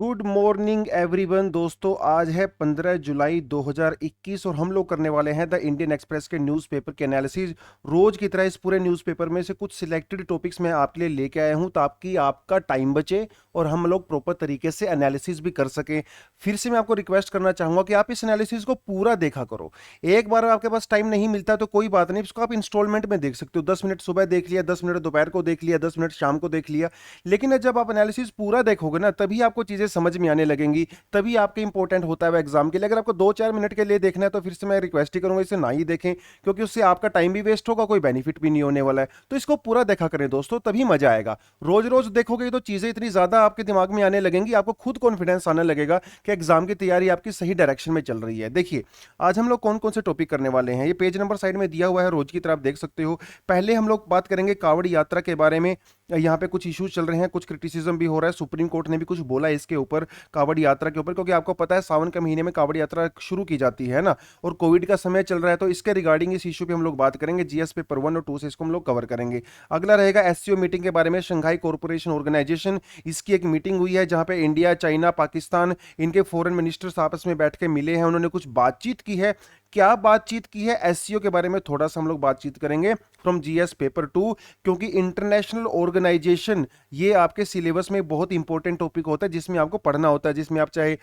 Good morning everyone दोस्तों, आज है 15 जुलाई 2021 और हम लोग करने वाले हैं द इंडियन एक्सप्रेस के न्यूज़पेपर के एनालिसिस। रोज की तरह इस पूरे न्यूज़पेपर में से कुछ सिलेक्टेड टॉपिक्स मैं आपके लिए लेके आया हूं ताकि आपका टाइम बचे और हम लोग प्रॉपर तरीके से एनालिसिस भी कर सकें। फिर से मैं आपको रिक्वेस्ट करना चाहूंगा कि आप इस एनालिसिस को पूरा देखा करो। एक बार आपके पास टाइम नहीं मिलता तो कोई बात नहीं, इसको आप इंस्टॉलमेंट में देख सकते हो। 10 मिनट सुबह देख लिया, 10 मिनट दोपहर को देख लिया, 10 मिनट शाम को देख लिया। लेकिन जब आप एनालिसिस पूरा देखोगे ना तभी आपको चीजें समझ में आने लगेंगी, तभी आपके इंपॉर्टेंट होता है वो एग्जाम के लिए। अगर आपको 2-4 मिनट के लिए देखना है तो फिर से मैं रिक्वेस्ट ही करूंगा इसे ना ही देखें, क्योंकि उससे आपका टाइम भी वेस्ट होगा, कोई बेनिफिट भी नहीं होने वाला है। तो इसको पूरा देखा करें दोस्तों, तभी मजा आएगा। रोज रोज देखोगे तो चीजें इतनी ज्यादा आपके दिमाग में आने लगेंगी, आपको खुद कॉन्फिडेंस आने लगेगा कि एग्जाम की तैयारी आपकी सही डायरेक्शन में चल रही है। देखिए आज हम लोग कौन कौन से टॉपिक करने वाले हैं, ये पेज नंबर साइड में दिया हुआ है, रोज की तरह आप देख सकते हो। पहले हम लोग बात करेंगे कांवड़ यात्रा के बारे में। यहाँ पे कुछ इश्यूज चल रहे हैं, कुछ क्रिटिसिज्म भी हो रहा है, सुप्रीम कोर्ट ने भी कुछ बोला है इसके ऊपर, कांवड़ यात्रा के ऊपर, क्योंकि आपको पता है सावन के महीने में कांवड़ यात्रा शुरू की जाती है ना, और कोविड का समय चल रहा है, तो इसके रिगार्डिंग इस इशू पे हम लोग बात करेंगे। जीएस पेपर 1 और 2 से इसको हम लोग कवर करेंगे। अगला रहेगा एससीओ मीटिंग के बारे में, शंघाई कॉर्पोरेशन ऑर्गेनाइजेशन। इसकी एक मीटिंग हुई है जहां पे इंडिया, चाइना, पाकिस्तान, इनके फॉरेन मिनिस्टर्स आपस में बैठ के मिले हैं, उन्होंने कुछ बातचीत की है। क्या बातचीत की है, एससीओ के बारे में थोड़ा सा हम लोग बातचीत करेंगे फ्रॉम जीएस पेपर 2, क्योंकि इंटरनेशनल ऑर्गेनाइजेशन ये आपके सिलेबस में बहुत इंपॉर्टेंट टॉपिक होता है, जिसमें आपको पढ़ना होता है, जिसमें आप चाहे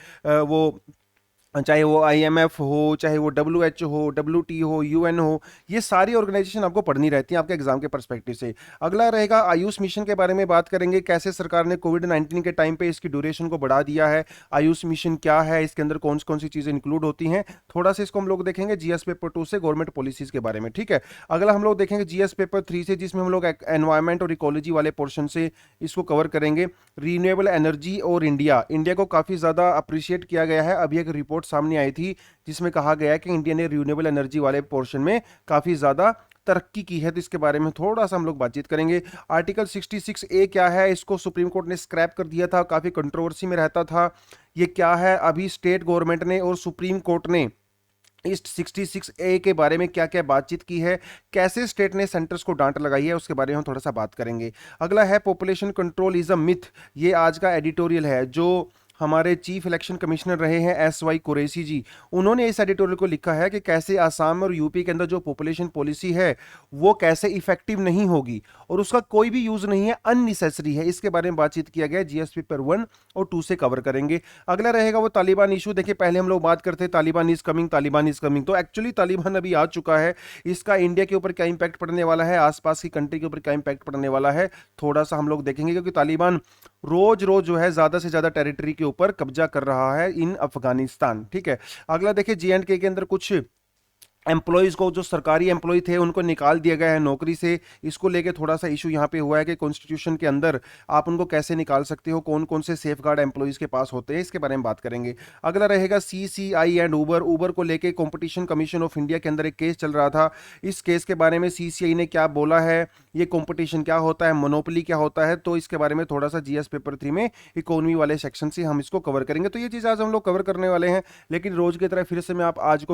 वो आईएमएफ हो, चाहे वो डब्ल्यू एच हो, डब्ल्यू टी हो, यूएन हो, ये सारी ऑर्गेनाइजेशन आपको पढ़नी रहती है आपके एग्जाम के परस्पेक्टिव से। अगला रहेगा आयुष मिशन के बारे में बात करेंगे, कैसे सरकार ने कोविड 19 के टाइम पे इसकी ड्यूरेशन को बढ़ा दिया है, आयुष मिशन क्या है, इसके अंदर कौन कौन सी चीजें इंक्लूड होती हैं, थोड़ा सा इसको हम लोग देखेंगे जीएस पेपर 2 से, गवर्नमेंट पॉलिसीज के बारे में। ठीक है, अगला हम लोग देखेंगे जीएस पेपर 3 से, जिसमें हम लोग एनवायरमेंट और इकोलॉजी वाले पोर्शन से इसको कवर करेंगे। रीन्यूएबल एनर्जी और इंडिया, इंडिया को काफी ज्यादा अप्रिशिएट किया गया है। अभी एक रिपोर्ट सामने आई थी जिसमें कहा गया है कि इंडिया ने रिन्यूएबल एनर्जी वाले पोर्शन में काफी ज्यादा तरक्की की है, तो इसके बारे में थोड़ा सा हम लोग बातचीत करेंगे। आर्टिकल 66A क्या है, इसको सुप्रीम कोर्ट ने स्क्रैप कर दिया था, काफी कंट्रोवर्सी में रहता था। ये क्या है, अभी स्टेट गवर्नमेंट ने और सुप्रीम कोर्ट ने इस 66A के बारे में क्या क्या बातचीत की है, कैसे स्टेट ने सेंटर्स को डांट लगाई है, उसके बारे में हम थोड़ा सा बात करेंगे। अगला है population control is a myth, ये आज का एडिटोरियल है जो हमारे चीफ इलेक्शन कमिश्नर रहे हैं एस वाई कुरैशी जी, उन्होंने इस एडिटोरियल को लिखा है कि कैसे आसाम और यूपी के अंदर जो पॉपुलेशन पॉलिसी है वो कैसे इफेक्टिव नहीं होगी और उसका कोई भी यूज नहीं है, अननिसेसरी है। इसके बारे में बातचीत किया गया, जीएस पेपर 1 और 2 से कवर करेंगे। अगला रहेगा वो तालिबान इशू। देखिए पहले हम लोग बात करते हैं Taliban is coming, Taliban is coming, तो एक्चुअली तालिबान अभी आ चुका है। इसका इंडिया के ऊपर क्या इंपैक्ट पड़ने वाला है, आसपास की कंट्री के ऊपर क्या इंपैक्ट पड़ने वाला है, थोड़ा सा हम लोग देखेंगे, क्योंकि तालिबान रोज रोज जो है ज्यादा से ज्यादा टेरिटरी के ऊपर कब्जा कर रहा है इन अफगानिस्तान। ठीक है, अगला देखिए जे एंड के अंदर कुछ एम्प्लॉयज को, जो सरकारी एम्प्लॉय थे उनको निकाल दिया गया है नौकरी से। इसको लेके थोड़ा सा इशू यहाँ पे हुआ है कि कॉन्स्टिट्यूशन के अंदर आप उनको कैसे निकाल सकते हो, कौन कौन से सेफ गार्ड एम्प्लॉयज के पास होते हैं, इसके बारे में बात करेंगे। अगला रहेगा सीसीआई एंड ऊबर, ऊबर को लेके कंपटीशन कमीशन ऑफ इंडिया के अंदर एक केस चल रहा था। इस केस के बारे में सीसीआई ने क्या बोला है, ये कंपटीशन क्या होता है, मोनोपोली क्या होता है, तो इसके बारे में थोड़ा सा जीएस पेपर 3 में इकोनॉमी वाले सेक्शन से हम इसको कवर करेंगे। तो ये चीज़ आज हम लोग कवर करने वाले हैं, लेकिन रोज की तरह फिर से मैं आज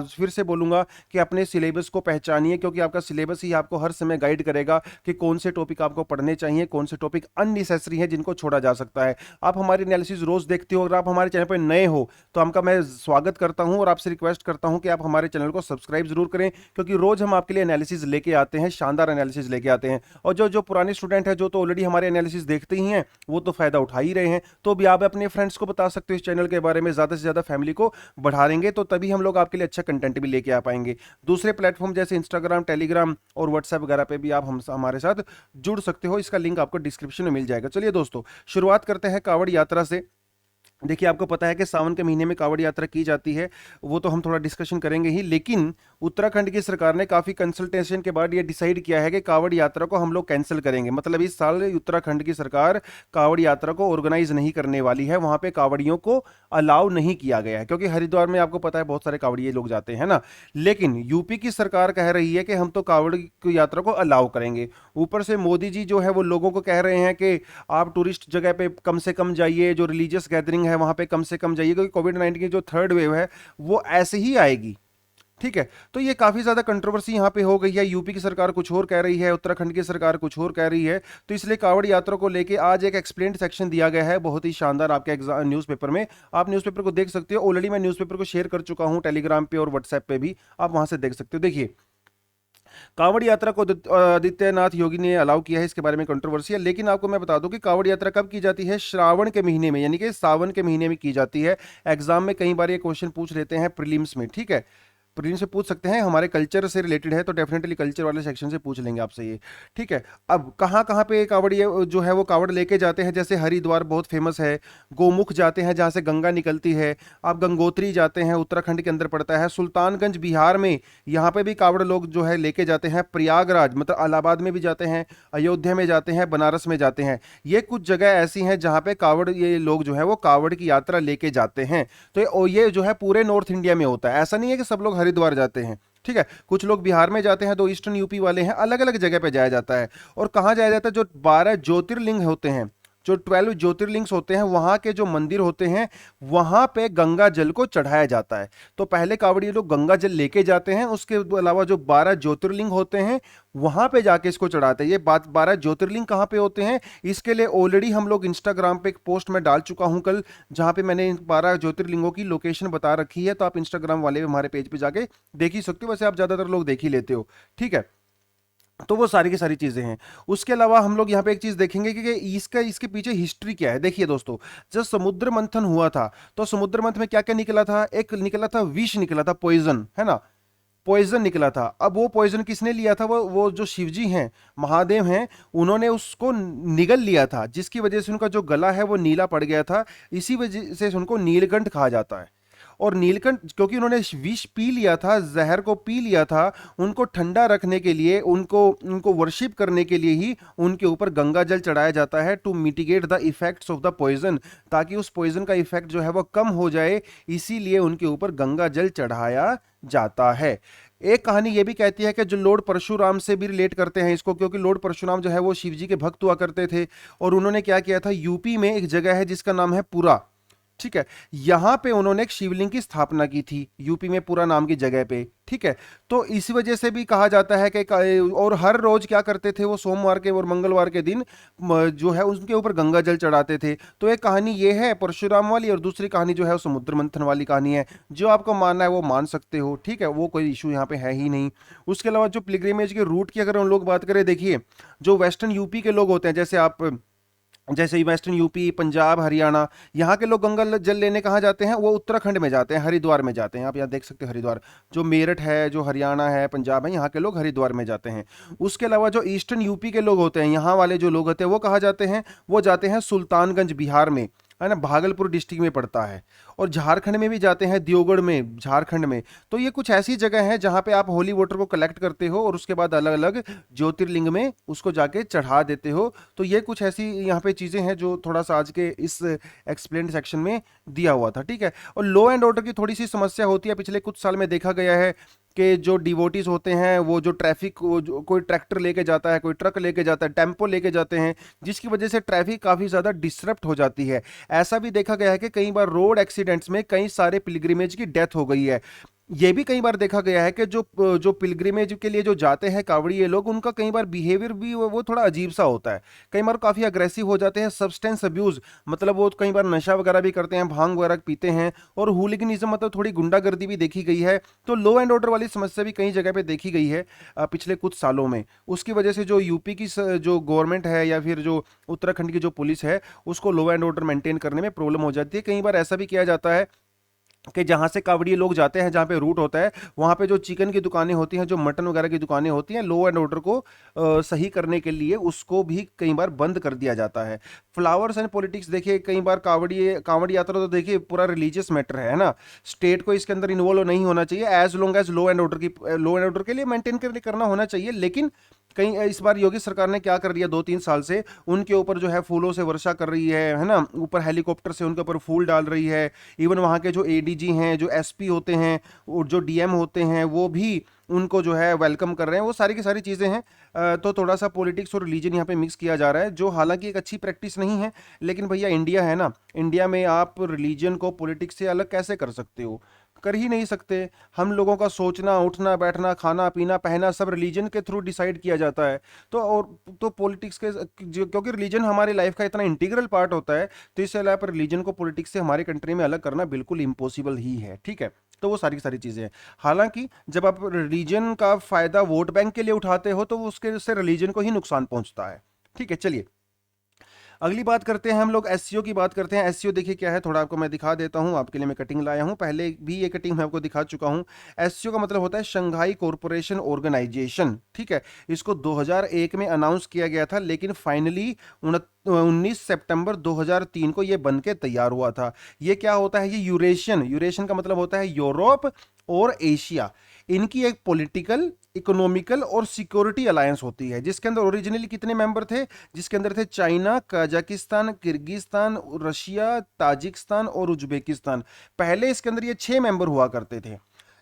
फिर से बोलूंगा कि अपने सिलेबस को पहचानिए, क्योंकि आपका सिलेबस ही आपको हर समय गाइड करेगा कि कौन से टॉपिक आपको पढ़ने चाहिए, कौन से टॉपिक अननेसेसरी हैं जिनको छोड़ा जा सकता है। आप हमारी एनालिसिस रोज देखते हो, अगर आप हमारे चैनल पर नए हो तो आपका मैं स्वागत करता हूं और आपसे रिक्वेस्ट करता हूं कि आप हमारे चैनल को सब्सक्राइब जरूर करें, क्योंकि रोज हम आपके लिए एनालिसिस लेके आते हैं, शानदार एनालिसिस लेके आते हैं। और जो जो पुराने स्टूडेंट हैं जो तो ऑलरेडी हमारे एनालिसिस देखते ही हैं वो तो फायदा उठा ही रहे हैं, तो भी आप अपने फ्रेंड्स को बता सकते हो इस चैनल के बारे में, ज्यादा से ज्यादा फैमिली को बढ़ाएंगे तो तभी हम लोग आपके लिए अच्छा कंटेंट भी लेके आ पाएंगे। दूसरे प्लेटफॉर्म जैसे इंस्टाग्राम, टेलीग्राम और व्हाट्सएप वगैरह पे भी आप हमारे साथ जुड़ सकते हो, इसका लिंक आपको डिस्क्रिप्शन में मिल जाएगा। चलिए दोस्तों शुरुआत करते हैं कांवड़ यात्रा से। देखिए आपको पता है कि सावन के महीने में कांवड़ यात्रा की जाती है, वो तो हम थोड़ा डिस्कशन करेंगे ही, लेकिन उत्तराखंड की सरकार ने काफी कंसल्टेशन के बाद ये डिसाइड किया है कि कांवड़ यात्रा को हम लोग कैंसिल करेंगे। मतलब इस साल उत्तराखंड की सरकार कांवड़ यात्रा को ऑर्गेनाइज नहीं करने वाली है, वहां पे कांवड़ियों को अलाउ नहीं किया गया है, क्योंकि हरिद्वार में आपको पता है बहुत सारे कांवड़िए लोग जाते हैं ना। लेकिन यूपी की सरकार कह रही है कि हम तो कांवड़ की यात्रा को अलाउ करेंगे। ऊपर से मोदी जी जो है वो लोगों को कह रहे हैं कि आप टूरिस्ट जगह पे कम से कम जाइए, जो रिलीजियस गैदरिंग है वहां पे कम से कम जाइए, क्योंकि कोविड 19 की जो थर्ड वेव है वो ऐसे ही आएगी, ठीक है। तो ये काफ़ी ज़्यादा कंट्रोवर्सी यहाँ पे हो गई है, यूपी की सरकार कुछ और कह रही है, उत्तराखंड की सरकार कुछ और कह रही है। तो इसलिए कांवड़ यात्रा को लेके आज एक एक्सप्लेन्ड सेक्शन दिया गया है, बहुत ही शानदार आपके एग्जाम न्यूज़पेपर में। आप न्यूज़पेपर को देख सकते हो, ऑलरेडी मैं न्यूज़पेपर को शेयर कर चुका हूँ टेलीग्राम पे और व्हाट्सएप पे भी, आप वहाँ से देख सकते हो। देखिए, कांवड़ यात्रा को आदित्यनाथ योगी ने अलाउ किया है, इसके बारे में कंट्रोवर्सी है। लेकिन आपको मैं बता दूं कि कांवड़ यात्रा कब की जाती है, श्रावण के महीने में, यानी कि सावन के महीने में की जाती है। एग्जाम में कई बार ये क्वेश्चन पूछ लेते हैं प्रीलिम्स में, ठीक है। प्रीलिम्स से पूछ सकते हैं, हमारे कल्चर से रिलेटेड है तो डेफिनेटली कल्चर वाले सेक्शन से पूछ लेंगे आपसे ये, ठीक है। अब कहाँ कहाँ पे कांवड़ ये जो है वो कांवड़ लेके जाते हैं, जैसे हरिद्वार बहुत फेमस है, गोमुख जाते हैं जहाँ से गंगा निकलती है, आप गंगोत्री जाते हैं, उत्तराखंड के अंदर पड़ता है, सुल्तानगंज बिहार में, यहाँ पे भी कांवड़ लोग जो है लेके जाते हैं, प्रयागराज मतलब इलाहाबाद में भी जाते हैं, अयोध्या में जाते हैं, बनारस में जाते हैं। ये कुछ जगह ऐसी हैं जहाँ पे कांवड़ ये लोग जो है वो कांवड़ की यात्रा लेके जाते हैं। तो ये जो है पूरे नॉर्थ इंडिया में होता है, ऐसा नहीं है कि सब लोग हरिद्वार जाते हैं, ठीक है। कुछ लोग बिहार में जाते हैं, तो ईस्टर्न यूपी वाले हैं, अलग अलग जगह पे जाया जाता है। और कहाँ जाया जाता है, जो 12 ज्योतिर्लिंग होते हैं, जो 12 ज्योतिर्लिंग्स होते हैं, वहां के जो मंदिर होते हैं, वहां पे गंगा जल को चढ़ाया जाता है। तो पहले कांवड़िए लोग गंगा जल लेके जाते हैं, उसके अलावा जो 12 ज्योतिर्लिंग होते हैं वहां पे जाके इसको चढ़ाते हैं। ये बात 12 ज्योतिर्लिंग कहाँ पे होते हैं, इसके लिए ऑलरेडी हम लोग इंस्टाग्राम पे एक पोस्ट में डाल चुका हूं कल, जहां पे मैंने इन 12 ज्योतिर्लिंगों की लोकेशन बता रखी है। तो आप इंस्टाग्राम वाले हमारे पेज पे जाके देख ही सकते हो, वैसे आप ज्यादातर लोग देख ही लेते हो, ठीक है। तो वो सारी की सारी चीजें हैं। उसके अलावा हम लोग यहाँ पे एक चीज देखेंगे कि इसके पीछे हिस्ट्री क्या है। देखिए दोस्तों, जब समुद्र मंथन हुआ था, तो समुद्र मंथन में क्या क्या निकला था, एक निकला था विष, निकला था पॉइजन, है ना, पॉइजन निकला था। अब वो पॉइजन किसने लिया था, वो जो शिवजी हैं, महादेव हैं, उन्होंने उसको निगल लिया था, जिसकी वजह से उनका जो गला है वो नीला पड़ गया था। इसी वजह से उनको नीलकंठ कहा जाता है। और नीलकंठ क्योंकि उन्होंने विष पी लिया था, जहर को पी लिया था, उनको ठंडा रखने के लिए, उनको उनको वर्शिप करने के लिए ही उनके ऊपर गंगा जल चढ़ाया जाता है, to mitigate the effects of the poison, ताकि उस पॉइजन का इफेक्ट जो है वो कम हो जाए, इसीलिए उनके ऊपर गंगा जल चढ़ाया जाता है। एक कहानी ये भी कहती है कि जो लॉर्ड परशुराम से भी रिलेट करते हैं इसको, क्योंकि लॉर्ड परशुराम जो है वो शिव जी के भक्त हुआ करते थे, और उन्होंने क्या किया था, यूपी में एक जगह है जिसका नाम है पुरा, ठीक है, यहां पे उन्होंने एक शिवलिंग की स्थापना की थी, यूपी में पूरा नाम की जगह पे, ठीक है। तो इस वजह से भी कहा जाता है कि और हर रोज क्या करते थे वो, सोमवार के और मंगलवार के दिन जो है उनके ऊपर गंगा जल चढ़ाते थे। तो एक कहानी ये है परशुराम वाली, और दूसरी कहानी जो है वो समुद्र मंथन वाली कहानी है। जो आपको मानना है वो मान सकते हो, ठीक है, वो कोई इशू यहाँ पे है ही नहीं। उसके अलावा जो पिलग्रिमेज के रूट की अगर हम लोग बात करें, देखिए जो वेस्टर्न यूपी के लोग होते हैं, जैसे ही वेस्टर्न यूपी, पंजाब, हरियाणा, यहाँ के लोग गंगा जल लेने कहाँ जाते हैं, वो उत्तराखंड में जाते हैं, हरिद्वार में जाते हैं। आप यहाँ देख सकते हो हरिद्वार, जो मेरठ है, जो हरियाणा है, पंजाब है, यहाँ के लोग हरिद्वार में जाते हैं। उसके अलावा जो ईस्टर्न यूपी के लोग होते हैं, यहाँ वाले जो लोग होते हैं, वो कहाँ जाते हैं, वो जाते हैं सुल्तानगंज बिहार में, है ना, भागलपुर डिस्ट्रिक्ट में पड़ता है। और झारखंड में भी जाते हैं, दियोगढ़ में, झारखंड में। तो ये कुछ ऐसी जगह है जहां पे आप होली वाटर को कलेक्ट करते हो और उसके बाद अलग अलग ज्योतिर्लिंग में उसको जाके चढ़ा देते हो। तो ये कुछ ऐसी यहाँ पे चीजें हैं जो थोड़ा सा आज के इस एक्सप्लेन सेक्शन में दिया हुआ था, ठीक है। और लॉ एंड ऑर्डर की थोड़ी सी समस्या होती है, पिछले कुछ साल में देखा गया है कि जो डिवोटीज होते हैं, वो जो ट्रैफिक, कोई ट्रैक्टर लेके जाता है, कोई ट्रक लेके जाता है, टेम्पो लेके जाते हैं, जिसकी वजह से ट्रैफिक काफ़ी ज़्यादा डिसरप्ट हो जाती है। ऐसा भी देखा गया है कि कई बार रोड एक्सीडेंट्स में कई सारे पिलग्रिमेज की डेथ हो गई है। ये भी कई बार देखा गया है कि जो पिलग्रिमेज के लिए जो जाते हैं कांवड़ी ये लोग, उनका कई बार बिहेवियर भी वो थोड़ा अजीब सा होता है। कई बार काफ़ी अग्रेसिव हो जाते हैं, सब्सटेंस अब्यूज़, मतलब वो कई बार नशा वगैरह भी करते हैं, भांग वगैरह पीते हैं, और हुलिगनिज्म मतलब थोड़ी गुंडागर्दी भी देखी गई है। तो लॉ एंड ऑर्डर वाली समस्या भी कई जगह पे देखी गई है पिछले कुछ सालों में। उसकी वजह से जो यूपी की जो गवर्नमेंट है या फिर जो उत्तराखंड की जो पुलिस है, उसको लॉ एंड ऑर्डर मेंटेन करने में प्रॉब्लम हो जाती है। कई बार ऐसा भी किया जाता है कि जहाँ से कांवड़िए लोग जाते हैं, जहाँ पे रूट होता है, वहाँ पे जो चिकन की दुकानें होती हैं, जो मटन वगैरह की दुकानें होती हैं, लॉ एंड ऑर्डर को सही करने के लिए उसको भी कई बार बंद कर दिया जाता है। फ्लावर्स एंड पॉलिटिक्स, देखिए कई बार कांवड़ी यात्रा तो देखिए पूरा रिलीजियस मैटर है ना, स्टेट को इसके अंदर इन्वॉल्व नहीं होना चाहिए, as long as law and order के लिए मेंटेन करना होना चाहिए। लेकिन कहीं इस बार योगी सरकार ने क्या कर दिया, 2-3 साल से उनके ऊपर जो है फूलों से वर्षा कर रही है ना, ऊपर हेलीकॉप्टर से उनके ऊपर फूल डाल रही है। इवन वहाँ के जो एडीजी हैं, जो एसपी होते हैं और जो डीएम होते हैं, वो भी उनको जो है वेलकम कर रहे हैं। वो सारी की सारी चीज़ें हैं। तो थोड़ा सा पॉलिटिक्स और रिलीजन यहाँ पे मिक्स किया जा रहा है, जो हालांकि एक अच्छी प्रैक्टिस नहीं है। लेकिन भैया इंडिया है ना, इंडिया में आप रिलीजन को पॉलिटिक्स से अलग कैसे कर सकते हो। कर ही नहीं सकते। हम लोगों का सोचना, उठना, बैठना, खाना पीना, पहना सब रिलीजन के थ्रू डिसाइड किया जाता है। तो और तो पॉलिटिक्स के क्योंकि रिलीजन हमारी लाइफ का इतना इंटीग्रल पार्ट होता है, तो इससे अलावा रिलीजन को पॉलिटिक्स से हमारी कंट्री में अलग करना बिल्कुल इम्पॉसिबल ही है। ठीक है, तो वो सारी की सारी चीज़ें हैं। हालांकि जब आप रिलीजन का फायदा वोट बैंक के लिए उठाते हो तो उसके उससे रिलीजन को ही नुकसान पहुंचता है। ठीक है, चलिए अगली बात करते हैं, हम लोग एससीओ की बात करते हैं। एससीओ देखिए क्या है, थोड़ा आपको मैं दिखा देता हूं, आपके लिए मैं कटिंग लाया हूं, पहले भी ये कटिंग मैं आपको दिखा चुका हूं। एससीओ का मतलब होता है शंघाई कॉरपोरेशन ऑर्गेनाइजेशन। ठीक है, इसको 2001 में अनाउंस किया गया था, लेकिन फाइनली 19 सितंबर 2003 को ये बन के तैयार हुआ था। ये क्या होता है, ये यूरेशियन, यूरेशियन का मतलब होता है यूरोप और एशिया, इनकी एक पॉलिटिकल, इकोनॉमिकल और सिक्योरिटी अलायंस होती है, जिसके अंदर ओरिजिनली कितने मेंबर थे, जिसके अंदर थे China, Kazakhstan, Kyrgyzstan, Russia, Tajikistan और उज्बेकिस्तान। पहले इसके अंदर ये 6 मेंबर हुआ करते थे,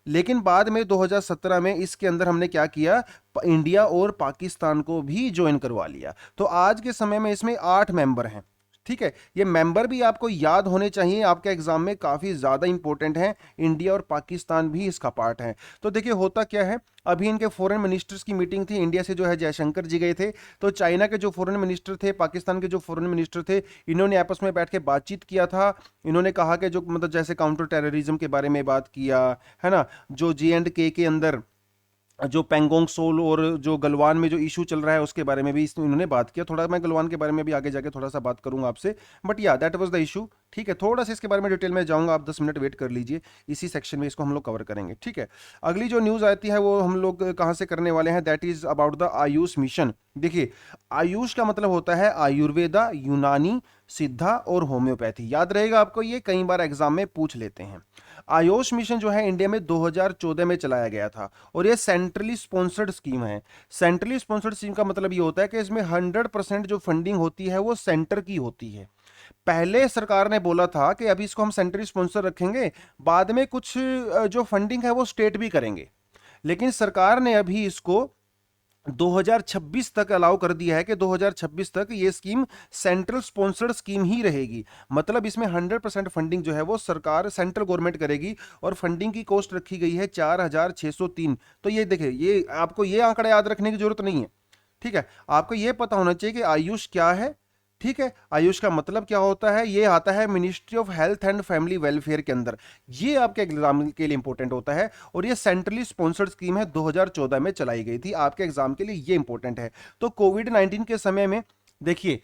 लेकिन बाद में 2017 में इसके अंदर हमने क्या किया, इंडिया और पाकिस्तान को भी ज्वाइन करवा लिया। तो आज के समय में इसमें 8 मेंबर हैं। ठीक है, ये मेंबर भी आपको याद होने चाहिए, आपके एग्जाम में काफ़ी ज़्यादा इंपॉर्टेंट है। इंडिया और पाकिस्तान भी इसका पार्ट है। तो देखिए होता क्या है, अभी इनके फॉरेन मिनिस्टर्स की मीटिंग थी, इंडिया से जो है जयशंकर जी गए थे, तो चाइना के जो फॉरेन मिनिस्टर थे, पाकिस्तान के जो फॉरेन मिनिस्टर थे, इन्होंने आपस में बैठ के बातचीत किया था। इन्होंने कहा कि जो मतलब जैसे काउंटर टेररिज्म के बारे में बात किया है ना, जो J&K के अंदर जो पेंगोंग सोल और जो गलवान में जो इशू चल रहा है उसके बारे में भी इन्होंने बात किया। थोड़ा मैं गलवान के बारे में भी आगे जाके थोड़ा सा बात करूंगा आपसे, बट या दैट वाज द इशू। ठीक है, थोड़ा सा इसके बारे में डिटेल में जाऊंगा, आप 10 मिनट वेट कर लीजिए, इसी सेक्शन में इसको हम लोग कवर करेंगे। ठीक है, अगली जो न्यूज़ आती है वो हम लोग कहाँ से करने वाले हैं, that is about the Ayush mission. देखिए आयुष का मतलब होता है आयुर्वेदा, यूनानी, सिद्धा और होम्योपैथी। याद रहेगा आपको, ये कई बार एग्जाम में पूछ लेते हैं। आयुष मिशन जो है इंडिया में 2014 में चलाया गया था, और ये सेंट्रली स्पॉन्सर्ड स्कीम है। सेंट्रली स्पॉन्सर्ड स्कीम का मतलब ये होता है कि इसमें 100% जो फंडिंग होती है वो सेंटर की होती है। पहले सरकार ने बोला था कि अभी इसको हम सेंट्रली स्पॉन्सर रखेंगे, बाद में कुछ जो फंडिंग है वो स्टेट भी करेंगे, लेकिन सरकार ने अभी इसको 2026 तक अलाउ कर दिया है कि 2026 तक ये स्कीम सेंट्रल स्पॉन्सर्ड स्कीम ही रहेगी। मतलब इसमें 100% फंडिंग जो है वो सरकार, सेंट्रल गवर्नमेंट करेगी, और फंडिंग की कॉस्ट रखी गई है 4603। तो ये देखिए, ये आपको ये आंकड़ा याद रखने की जरूरत नहीं है। ठीक है, आपको ये पता होना चाहिए कि आयुष क्या है। ठीक है, आयुष का मतलब क्या होता है, ये आता है ministry of health and family welfare के अंदर, ये आपके एग्जाम के लिए इंपॉर्टेंट होता है, और ये सेंट्रली स्पॉन्सर्ड स्कीम है, 2014 में चलाई गई थी, आपके एग्जाम के लिए ये इंपॉर्टेंट है। तो कोविड-19 के समय में देखिए,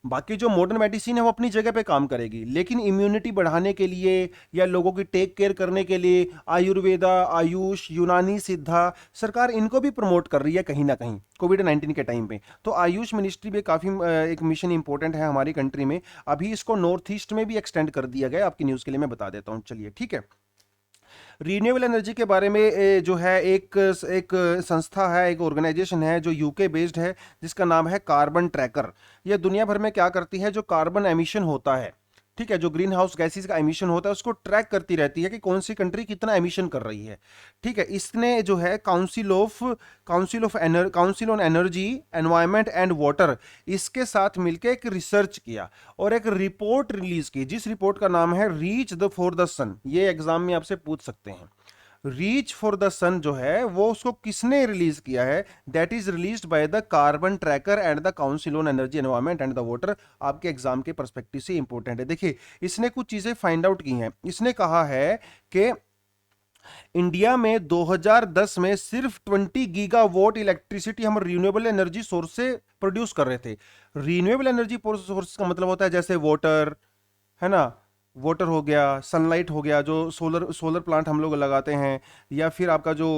बाकी जो मॉडर्न मेडिसिन है वो अपनी जगह पे काम करेगी, लेकिन इम्यूनिटी बढ़ाने के लिए या लोगों की टेक केयर करने के लिए आयुर्वेदा, आयुष, यूनानी, सिद्धा, सरकार इनको भी प्रमोट कर रही है कहीं ना कहीं कोविड-19 के टाइम पे। तो आयुष मिनिस्ट्री भी काफ़ी एक मिशन इंपॉर्टेंट है हमारी कंट्री में। अभी इसको नॉर्थ ईस्ट में भी एक्सटेंड कर दिया गया, आपकी न्यूज़ के लिए मैं बता देता हूँ। चलिए ठीक है, रीन्यूएबल एनर्जी के बारे में जो है एक एक संस्था है, एक ऑर्गेनाइजेशन है जो यूके बेस्ड है, जिसका नाम है कार्बन ट्रैकर। ये दुनिया भर में क्या करती है, जो कार्बन एमिशन होता है, ठीक है, जो ग्रीन हाउस गैसेज का एमिशन होता है उसको ट्रैक करती रहती है कि कौन सी कंट्री कितना एमिशन कर रही है। ठीक है, इसने जो है council on energy, environment and water, इसके साथ मिलकर एक रिसर्च किया और एक रिपोर्ट रिलीज की, जिस रिपोर्ट का नाम है रीच द फॉर द सन। ये एग्जाम में आपसे पूछ सकते हैं, रीच फॉर द सन जो है वो उसको किसने रिलीज किया है, that is released by the carbon tracker and the council on energy, environment and the water. आपके एग्जाम के पर्सपेक्टिव से इंपॉर्टेंट है। देखिए इसने कुछ चीजें फाइंड आउट की हैं। इसने कहा है कि इंडिया में 2010 में सिर्फ 20 गीगावाट इलेक्ट्रिसिटी हम रिन्यूएबल एनर्जी सोर्स से प्रोड्यूस कर रहे थे। रिन्यूएबल एनर्जी सोर्स का मतलब होता है जैसे वाटर, है ना, वाटर हो गया, सनलाइट हो गया, जो सोलर प्लांट हम लोग लगाते हैं, या फिर आपका जो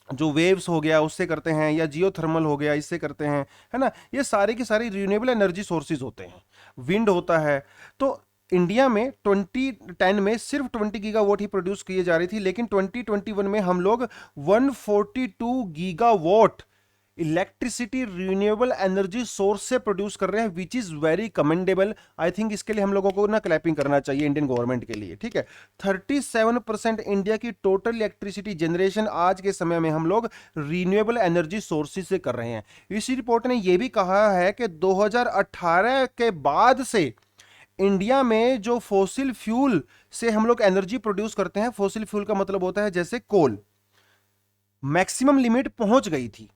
जो वेव्स हो गया उससे करते हैं, या जियो थर्मल हो गया इससे करते हैं, है ना, ये सारे की सारी रिन्यूएबल एनर्जी सोर्सेज होते हैं। विंड होता है। तो इंडिया में 2010 में सिर्फ 20 गीगावाट ही प्रोड्यूस किए जा रही थी, लेकिन 2021 में हम लोग 142 gigawatt electricity renewable energy source से प्रोड्यूस कर रहे हैं, which is very commendable. I think इसके लिए हम लोगों को ना क्लैपिंग करना चाहिए इंडियन गवर्नमेंट के लिए। ठीक है, 37% इंडिया की टोटल इलेक्ट्रिसिटी जनरेशन आज के समय में हम लोग रिन्यूएबल एनर्जी सोर्सेज से कर रहे हैं। इसी रिपोर्ट ने यह भी कहा है कि 2018 के बाद से इंडिया में जो फोसिल फ्यूल से हम लोग एनर्जी प्रोड्यूस करते हैं, फोसिल फ्यूल का मतलब होता है जैसे कोल, मैक्सिमम लिमिट पहुंच गई थी।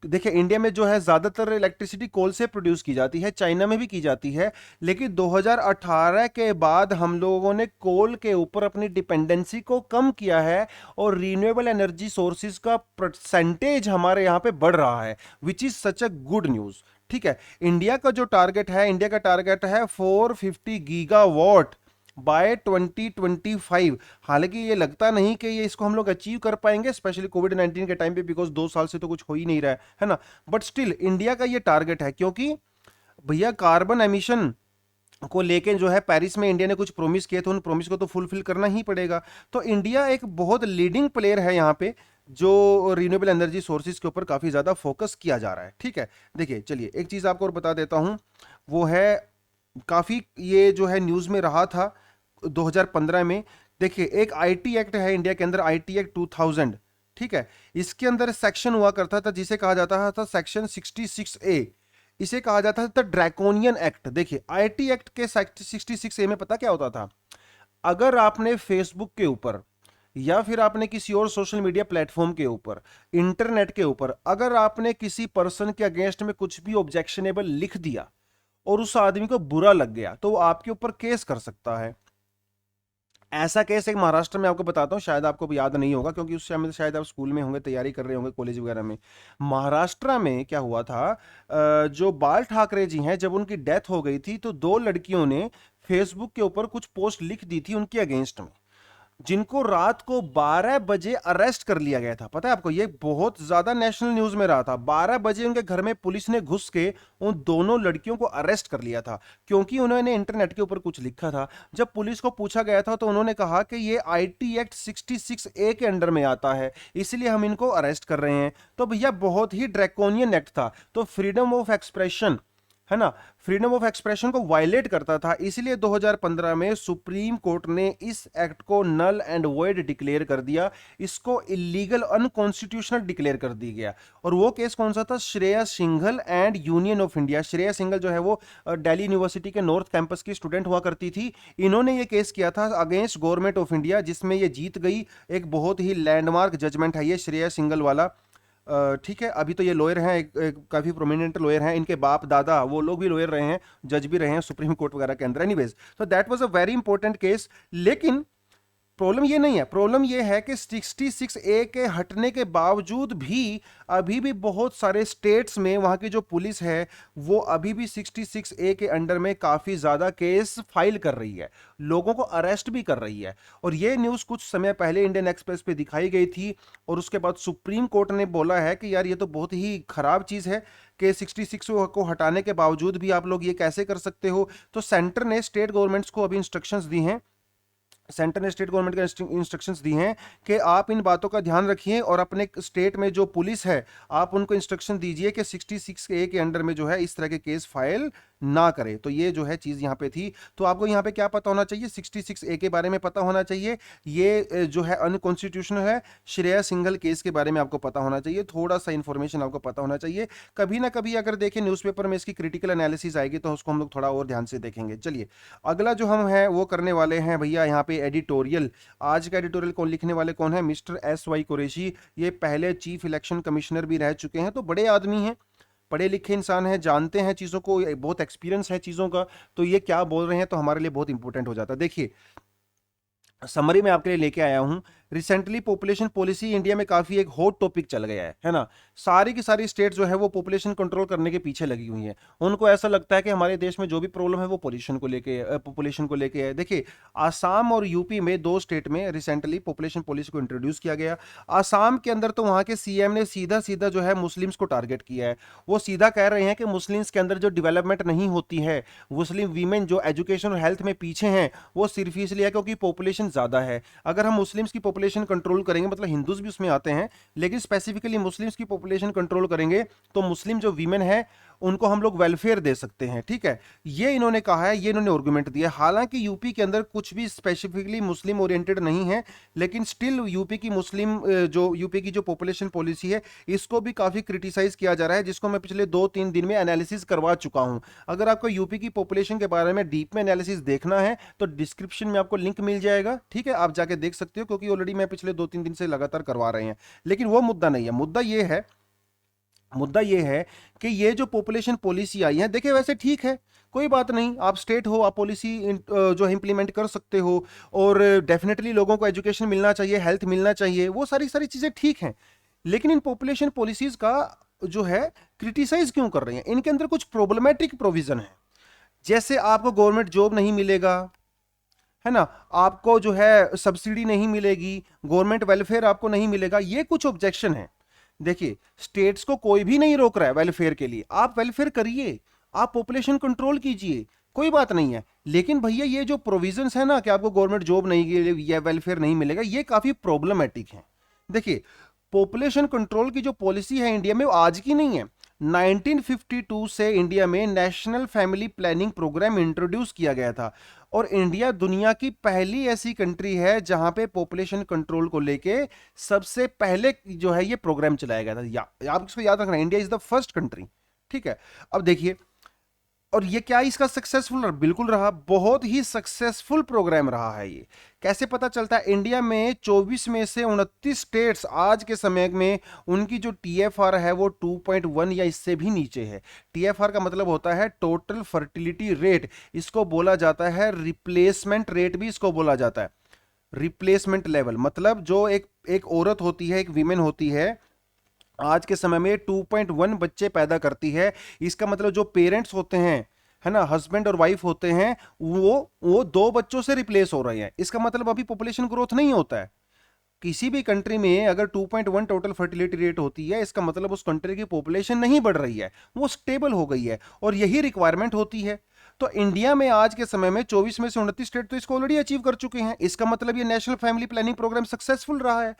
देखिए इंडिया में जो है ज्यादातर इलेक्ट्रिसिटी कोल से प्रोड्यूस की जाती है, चाइना में भी की जाती है, लेकिन 2018 के बाद हम लोगों ने कोल के ऊपर अपनी डिपेंडेंसी को कम किया है और रीन्यूएबल एनर्जी सोर्सेज का परसेंटेज हमारे यहाँ पे बढ़ रहा है, which is such a good news. ठीक है, इंडिया का जो टारगेट है, इंडिया का टारगेट है 450 गीगावाट बाय 2025। हालांकि ये लगता नहीं कि ये इसको हम लोग अचीव कर पाएंगे, स्पेशली कोविड 19 के टाइम पे, बिकॉज 2 साल से तो कुछ हो ही नहीं रहा है ना। बट स्टिल इंडिया का ये टारगेट है, क्योंकि भैया कार्बन एमिशन को लेके जो है पेरिस में इंडिया ने कुछ प्रॉमिस किए थे, उन प्रॉमिस को तो फुलफिल करना ही पड़ेगा। तो इंडिया एक बहुत लीडिंग प्लेयर है यहाँ पे, जो रिन्यूएबल एनर्जी सोर्सेज के ऊपर काफी ज्यादा फोकस किया जा रहा है। ठीक है, देखिए चलिए एक चीज आपको और बता देता हूं, वो है काफी ये जो है न्यूज में रहा था 2015 में। देखिए एक आईटी एक्ट है इंडिया के अंदर, आईटी एक्ट 2000। ठीक है, इसके अंदर सेक्शन हुआ करता था जिसे कहा जाता था सेक्शन 66A, इसे कहा जाता था ड्रैकोनियन एक्ट। देखिए आईटी एक्ट के 66A में पता क्या होता था, अगर आपने फेसबुक के ऊपर या फिर आपने किसी और सोशल मीडिया प्लेटफॉर्म के ऊपर, इंटरनेट के ऊपर, अगर आपने किसी पर्सन के अगेंस्ट में कुछ भी ऑब्जेक्शनेबल लिख दिया और उस आदमी को बुरा लग गया, तो वो आपके ऊपर केस कर सकता है। ऐसा केस एक महाराष्ट्र में आपको बताता हूँ, शायद आपको भी याद नहीं होगा क्योंकि उस समय शायद आप स्कूल में होंगे, तैयारी कर रहे होंगे कॉलेज वगैरह में। महाराष्ट्र में क्या हुआ था, जो बाल ठाकरे जी हैं, जब उनकी डेथ हो गई थी तो 2 लड़कियों ने फेसबुक के ऊपर कुछ पोस्ट लिख दी थी उनके अगेंस्ट में, जिनको रात को 12 बजे अरेस्ट कर लिया गया था। पता है आपको, ये बहुत ज्यादा नेशनल न्यूज में रहा था। 12 बजे उनके घर में पुलिस ने घुस के उन दोनों लड़कियों को अरेस्ट कर लिया था, क्योंकि उन्होंने इंटरनेट के ऊपर कुछ लिखा था। जब पुलिस को पूछा गया था तो उन्होंने कहा कि ये आईटी एक्ट 66A के अंडर में आता है, इसलिए हम इनको अरेस्ट कर रहे हैं। तो भैया बहुत ही ड्रैकोनियन एक्ट था, तो फ्रीडम ऑफ एक्सप्रेशन है ना, फ्रीडम ऑफ एक्सप्रेशन को वायलेट करता था, इसलिए 2015 में सुप्रीम कोर्ट ने इस एक्ट को नल एंड वॉइड डिक्लेयर कर दिया, इसको इलीगल अनकॉन्स्टिट्यूशनल डिक्लेयर कर दिया गया। और वो केस कौन सा था, Shreya Singhal and union of India. Shreya Singhal जो है वो दिल्ली यूनिवर्सिटी के नॉर्थ कैंपस की स्टूडेंट हुआ करती थी, इन्होंने ये केस किया था अगेंस्ट गवर्नमेंट ऑफ इंडिया, जिसमें ये जीत गई। एक बहुत ही लैंडमार्क जजमेंट है ये श्रेया सिंघल वाला। ठीक है, अभी तो ये लॉयर हैं, एक काफी प्रोमिनेंट लॉयर हैं, इनके बाप दादा वो लोग भी लॉयर रहे हैं, जज भी रहे हैं सुप्रीम कोर्ट वगैरह के अंदर। Anyways, so that was a very important case. लेकिन प्रॉब्लम ये नहीं है, प्रॉब्लम ये है कि 66A के हटने के बावजूद भी अभी भी बहुत सारे स्टेट्स में वहां की जो पुलिस है वो अभी भी 66A के अंडर में काफी ज्यादा केस फाइल कर रही है, लोगों को अरेस्ट भी कर रही है। और ये न्यूज कुछ समय पहले इंडियन एक्सप्रेस पे दिखाई गई थी, और उसके बाद सुप्रीम कोर्ट ने बोला है कि यार ये तो बहुत ही खराब चीज है कि 66 को हटाने के बावजूद भी आप लोग ये कैसे कर सकते हो। तो सेंटर ने स्टेट गवर्नमेंट्स को अभी इंस्ट्रक्शंस दी हैं, सेंटर ने स्टेट गवर्नमेंट का इंस्ट्रक्शंस दी हैं कि आप इन बातों का ध्यान रखिए और अपने स्टेट में जो पुलिस है आप उनको इंस्ट्रक्शन दीजिए कि 66A के अंडर में जो है इस तरह के केस फाइल ना करे। तो ये जो है चीज यहाँ पे थी। तो आपको यहाँ पे क्या पता होना चाहिए, 66A के बारे में पता होना चाहिए, ये जो है अनकॉन्स्टिट्यूशनल है। श्रेया सिंघल केस के बारे में आपको पता होना चाहिए, थोड़ा सा इंफॉर्मेशन आपको पता होना चाहिए। कभी ना कभी अगर देखें न्यूज़पेपर में इसकी क्रिटिकल एनालिसिस आएगी तो उसको हम लोग थोड़ा और ध्यान से देखेंगे। चलिए अगला जो हम है वो करने वाले हैं भैया यहाँ पे एडिटोरियल। आज का एडिटोरियल कौन लिखने वाले कौन है, मिस्टर SY कुरैशी। ये पहले चीफ इलेक्शन कमिश्नर भी रह चुके हैं, तो बड़े आदमी हैं, पढ़े लिखे इंसान हैं, जानते हैं चीज़ों को, बहुत एक्सपीरियंस है चीज़ों का। तो ये क्या बोल रहे हैं तो हमारे लिए बहुत इंपॉर्टेंट हो जाता है। देखिए समरी में आपके लिए लेके आया हूं, रिसेंटली पॉपुलेशन पॉलिसी इंडिया में काफी एक हॉट टॉपिक चल गया है ना। सारी की सारी स्टेट जो है वो पॉपुलेशन कंट्रोल करने के पीछे लगी हुई हैं। उनको ऐसा लगता है कि हमारे देश में जो भी प्रॉब्लम है वो पॉपुलेशन को लेके है। देखिए आसाम और यूपी में, 2 स्टेट में रिसेंटली पॉपुलेशन पॉलिसी को इंट्रोड्यूस किया गया। आसाम के अंदर तो वहां के सीएम ने सीधा सीधा जो है मुस्लिम्स को टारगेट किया है। वो सीधा कह रहे हैं कि मुस्लिम्स के अंदर जो डेवलपमेंट नहीं होती है, मुस्लिम वीमेन जो एजुकेशन और हेल्थ में पीछे हैं, वो सिर्फ इसलिए है क्योंकि पॉपुलेशन ज्यादा है। अगर हम मुस्लिम्स की पॉपुलेशन कंट्रोल करेंगे, मतलब हिंदूज भी उसमें आते हैं, लेकिन स्पेसिफिकली मुस्लिम्स की पॉपुलेशन कंट्रोल करेंगे तो मुस्लिम जो वीमेन है उनको हम लोग वेलफेयर दे सकते हैं, ठीक है, ये इन्होंने कहा है, ये इन्होंने आर्गुमेंट दिया। हालांकि यूपी के अंदर कुछ भी स्पेसिफिकली मुस्लिम ओरिएंटेड नहीं है, लेकिन स्टिल यूपी की मुस्लिम जो यूपी की जो पॉपुलेशन पॉलिसी है इसको भी काफी क्रिटिसाइज किया जा रहा है, जिसको मैं पिछले 2-3 दिन में एनालिसिस करवा चुका हूं। अगर आपको यूपी की पॉपुलेशन के बारे में डीप में एनालिसिस देखना है तो डिस्क्रिप्शन में आपको लिंक मिल जाएगा, ठीक है, आप जाके देख सकते हो, क्योंकि ऑलरेडी मैं पिछले 2-3 दिन से लगातार करवा रहे हैं। लेकिन वो मुद्दा नहीं है, मुद्दा ये है कि ये जो पॉपुलेशन पॉलिसी आई है, देखिए वैसे ठीक है, कोई बात नहीं, आप स्टेट हो, आप पॉलिसी जो है इंप्लीमेंट कर सकते हो, और डेफिनेटली लोगों को एजुकेशन मिलना चाहिए, हेल्थ मिलना चाहिए, वो सारी सारी चीजें ठीक हैं। लेकिन इन पॉपुलेशन पॉलिसीज का जो है क्रिटिसाइज क्यों कर रहे हैं? इनके अंदर कुछ प्रॉब्लमेटिक प्रोविजन है, जैसे आपको गवर्नमेंट जॉब नहीं मिलेगा, है ना, आपको जो है सब्सिडी नहीं मिलेगी, गवर्नमेंट वेलफेयर आपको नहीं मिलेगा, ये कुछ ऑब्जेक्शन है। देखिए, स्टेट्स को कोई भी नहीं रोक रहा है वेलफेयर के लिए, आप वेलफेयर करिए, आप पॉपुलेशन कंट्रोल कीजिए, कोई बात नहीं है। लेकिन भैया ये जो प्रोविजंस है ना कि आपको गवर्नमेंट जॉब नहीं या वेलफेयर नहीं मिलेगा, ये काफी प्रॉब्लमेटिक है। देखिए, पॉपुलेशन कंट्रोल की जो पॉलिसी है इंडिया में वो आज की नहीं है। 1952 से इंडिया में national family planning programme introduce किया गया था, और इंडिया दुनिया की पहली ऐसी कंट्री है जहां पे पॉपुलेशन कंट्रोल को लेके सबसे पहले जो है ये प्रोग्राम चलाया गया था। आप इसको याद रखना, India is the first country, ठीक है। अब देखिए, और ये क्या इसका सक्सेसफुल? बिल्कुल रहा, बहुत ही सक्सेसफुल प्रोग्राम रहा है ये। कैसे पता चलता है? इंडिया में 24 में से 29 स्टेट्स आज के समय में उनकी जो टीएफआर है वो 2.1 या इससे भी नीचे है। टीएफआर का मतलब होता है टोटल फर्टिलिटी रेट, इसको बोला जाता है रिप्लेसमेंट रेट भी इसको बोला जाता है। रिप्लेसमेंट लेवल मतलब जो एक औरत होती है, एक वीमेन होती है, आज के समय में 2.1 बच्चे पैदा करती है। इसका मतलब जो पेरेंट्स होते हैं, है ना, हस्बैंड और वाइफ होते हैं, वो 2 बच्चों से रिप्लेस हो रहे हैं। इसका मतलब अभी पॉपुलेशन ग्रोथ नहीं होता है। किसी भी कंट्री में अगर 2.1 टोटल फर्टिलिटी रेट होती है, इसका मतलब उस कंट्री की पॉपुलेशन नहीं बढ़ रही है, वो स्टेबल हो गई है, और यही रिक्वायरमेंट होती है। तो इंडिया में आज के समय में 24 में से 29 स्टेट तो इसको ऑलरेडी अचीव कर चुके हैं। इसका मतलब ये national family planning programme successful रहा है।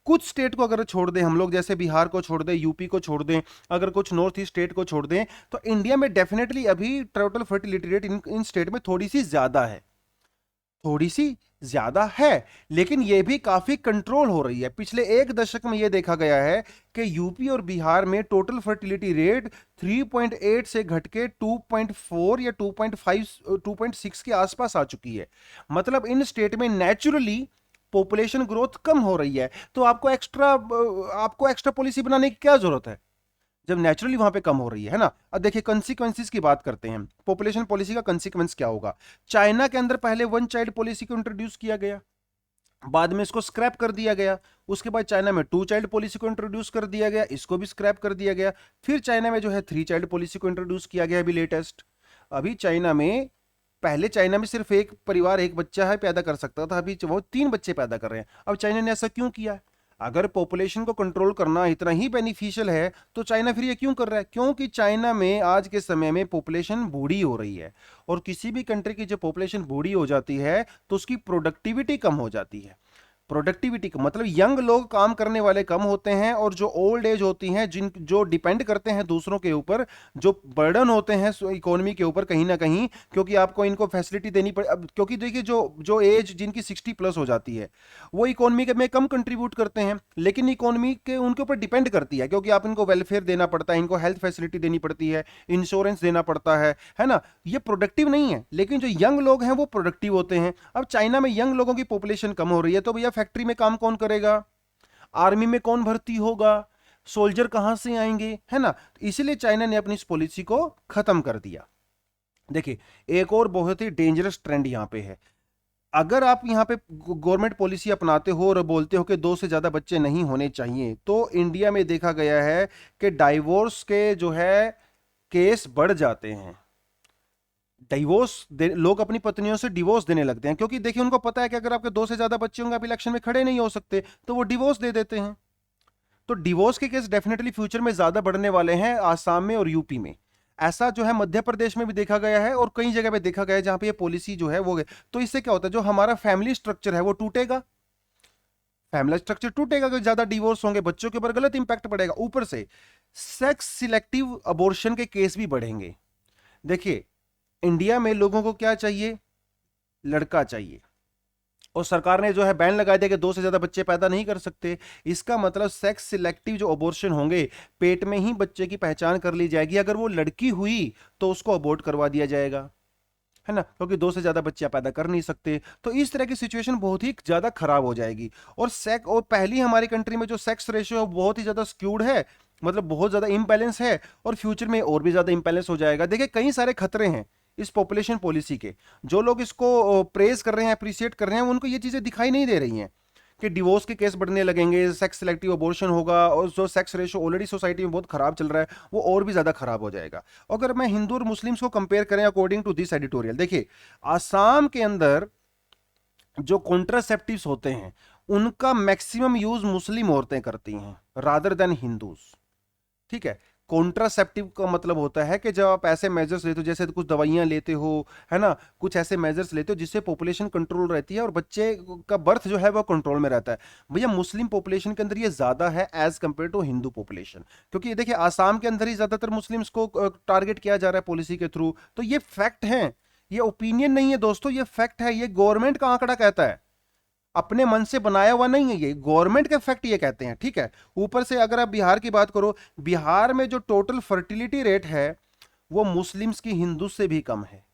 कुछ स्टेट को अगर छोड़ दें हम लोग, जैसे बिहार को छोड़ दें, यूपी को छोड़ दें, अगर कुछ नॉर्थ ईस्ट स्टेट को छोड़ दें, तो इंडिया में डेफिनेटली अभी total fertility rate in state में थोड़ी सी ज्यादा है, थोड़ी सी ज्यादा है, लेकिन यह भी काफी कंट्रोल हो रही है। पिछले 1 दशक में यह देखा गया है कि यूपी और बिहार में टोटल फर्टिलिटी रेट 3.8 से घट के 2.4 या 2.5 2.6 के आसपास आ चुकी है। मतलब इन स्टेट में नेचुरली पॉपुलेशन ग्रोथ कम हो रही है, तो आपको एक्स्ट्रा पॉलिसी बनाने की क्या जरूरत है जब नेचुरली वहां पे कम हो रही है ना। अब देखिए, कंसीक्वेंसेस की बात करते हैं, पॉपुलेशन पॉलिसी का कंसीक्वेंस क्या होगा। चाइना के अंदर पहले 1 चाइल्ड पॉलिसी को इंट्रोड्यूस किया गया, बाद में इसको स्क्रैप कर दिया गया। उसके बाद चाइना में 2 चाइल्ड पॉलिसी को इंट्रोड्यूस कर दिया गया, इसको भी स्क्रैप कर दिया गया। फिर चाइना में जो है 3 चाइल्ड पॉलिसी को इंट्रोड्यूस किया गया अभी लेटेस्ट। अभी चाइना में, पहले चाइना में सिर्फ एक परिवार एक बच्चा है पैदा कर सकता था, अभी वो 3 बच्चे पैदा कर रहे हैं। अब चाइना ने ऐसा क्यों किया? अगर पॉपुलेशन को कंट्रोल करना इतना ही बेनिफिशियल है तो चाइना फिर ये क्यों कर रहा है? क्योंकि चाइना में आज के समय में पॉपुलेशन बूढ़ी हो रही है, और किसी भी कंट्री की जब पॉपुलेशन बूढ़ी हो जाती है तो उसकी प्रोडक्टिविटी कम हो जाती है। प्रोडक्टिविटी का मतलब यंग लोग काम करने वाले कम होते हैं, और जो ओल्ड एज होती हैं, जो डिपेंड करते हैं दूसरों के ऊपर, जो बर्डन होते हैं इकोनॉमी के ऊपर कहीं ना कहीं, क्योंकि आपको इनको फैसिलिटी देनी पड़े। अब क्योंकि देखिए, जो एज जिनकी 60 प्लस हो जाती है वो इकोनॉमी में कम कंट्रीब्यूट करते हैं, लेकिन इकोनॉमी के उनके ऊपर डिपेंड करती है, क्योंकि आप इनको वेलफेयर देना पड़ता है, इनको हेल्थ फैसिलिटी देनी पड़ती है, इंश्योरेंस देना पड़ता है ना। ये प्रोडक्टिव नहीं है, लेकिन जो यंग लोग हैं वो प्रोडक्टिव होते हैं। अब चाइना में यंग लोगों की पॉपुलेशन कम हो रही है, तो भैया फैक्ट्री में काम कौन करेगा? आर्मी में कौन भर्ती होगा? सोल्जर कहां से आएंगे, है ना। इसलिए चाइना ने अपनी इस पॉलिसी को खत्म कर दिया। देखिए, एक और बहुत ही डेंजरस ट्रेंड यहां पे है। अगर आप यहां पे गवर्नमेंट पॉलिसी अपनाते हो और बोलते हो कि 2 से ज्यादा बच्चे नहीं होने चाहिए, तो इंडिया में देखा गया है कि डाइवोर्स के जो है केस बढ़ जाते हैं। लोग अपनी पत्नियों से डिवोर्स देने लगते हैं, क्योंकि देखिए उनको पता है कि अगर आपके 2 से ज्यादा बच्चे होंगे आप इलेक्शन में खड़े नहीं हो सकते, तो वो डिवोर्स दे देते हैं। तो डिवोर्स के केस डेफिनेटली फ्यूचर में ज्यादा बढ़ने वाले हैं आसाम में और यूपी में। ऐसा जो है मध्य प्रदेश में भी देखा गया है, और कई जगह पे देखा गया है जहां पे ये पॉलिसी जो है वो गई। तो इससे क्या होता है, जो हमारा फैमिली स्ट्रक्चर है वो टूटेगा, फैमिली स्ट्रक्चर टूटेगा, अगर ज्यादा डिवोर्स होंगे, बच्चों के ऊपर गलत इंपैक्ट पड़ेगा। ऊपर से सेक्स सिलेक्टिव अबॉर्शन के केस भी बढ़ेंगे। देखिए, इंडिया में लोगों को क्या चाहिए? लड़का चाहिए, और सरकार ने जो है बैन लगा दिया कि 2 से ज्यादा बच्चे पैदा नहीं कर सकते। इसका मतलब सेक्स सिलेक्टिव जो अबॉर्शन होंगे, पेट में ही बच्चे की पहचान कर ली जाएगी, अगर वो लड़की हुई तो उसको अबॉर्ट करवा दिया जाएगा, है ना, क्योंकि 2 से ज्यादा बच्चे पैदा कर नहीं सकते। तो इस तरह की सिचुएशन बहुत ही ज्यादा खराब हो जाएगी। और पहली हमारी कंट्री में जो सेक्स रेशियो है बहुत ही ज्यादा स्क्यूड है, मतलब बहुत ज्यादा इम्बैलेंस है, और फ्यूचर में और भी ज्यादा इम्बैलेंस हो जाएगा। देखिए, कई सारे खतरे हैं इस पॉपुलेशन पॉलिसी के। जो लोग इसको प्रेज कर रहे हैं, अप्रिशिएट कर रहे हैं, उनको ये चीजें दिखाई नहीं दे रही हैं कि डिवोर्स के केस बढ़ने लगेंगे, सेक्स सिलेक्टिव अबॉर्शन होगा, और जो सेक्स रेशियो ऑलरेडी सोसाइटी में बहुत खराब चल रहा है वो और भी ज्यादा खराब हो जाएगा। अगर मैं हिंदू और मुस्लिम्स को कंपेयर करें अकॉर्डिंग टू दिस एडिटोरियल, देखिए, आसाम के अंदर जो कॉन्ट्रासेप्टिव्स होते हैं उनका मैक्सिमम यूज मुस्लिम औरतें करती हैं रादर देन हिंदूज। ठीक है, कॉन्ट्रासेप्टिव का मतलब होता है कि जब आप ऐसे मेजर्स लेते हो, जैसे कुछ दवाइयां लेते हो, है ना, कुछ ऐसे मेजर्स लेते हो जिससे पॉपुलेशन कंट्रोल रहती है और बच्चे का बर्थ जो है वो कंट्रोल में रहता है। भैया, मुस्लिम पॉपुलेशन के अंदर ये ज्यादा है as compare to Hindu population, क्योंकि ये देखिए आसाम के अंदर ही ज्यादातर मुस्लिम्स को टारगेट किया जा रहा है पॉलिसी के थ्रू। तो ये फैक्ट है, ये ओपिनियन नहीं है दोस्तों, ये फैक्ट है, ये गवर्नमेंट का आंकड़ा कहता है, अपने मन से बनाया हुआ नहीं है, ये गवर्नमेंट के फैक्ट ये कहते हैं। ठीक है, ऊपर से अगर आप बिहार की बात करो, बिहार में जो टोटल फर्टिलिटी रेट है वो मुस्लिम्स की हिंदू से भी कम है।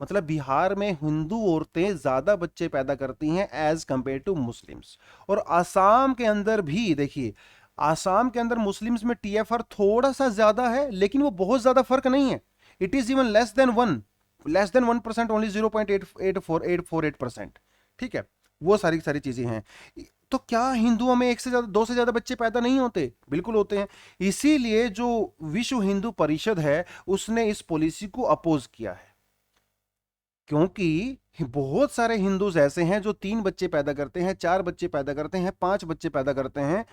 मतलब बिहार में हिंदू औरतें ज्यादा बच्चे पैदा करती हैं एज कंपेयर टू मुस्लिम्स। और आसाम के अंदर भी देखिए, आसाम के अंदर मुस्लिम्स में टीएफआर थोड़ा सा ज्यादा है, लेकिन वो बहुत ज्यादा फर्क नहीं है। It is even less than 1%, only 0.848%। ठीक है, वो सारी सारी चीजें हैं। तो क्या हिंदुओं में 2 से ज्यादा बच्चे पैदा नहीं होते? बिल्कुल होते हैं। इसीलिए जो विश्व हिंदू परिषद है उसने इस पॉलिसी को अपोज किया है, क्योंकि बहुत सारे हिंदूज ऐसे हैं जो 3 बच्चे पैदा करते हैं, 4 बच्चे पैदा करते हैं, 5 बच्चे पैदा करते हैं।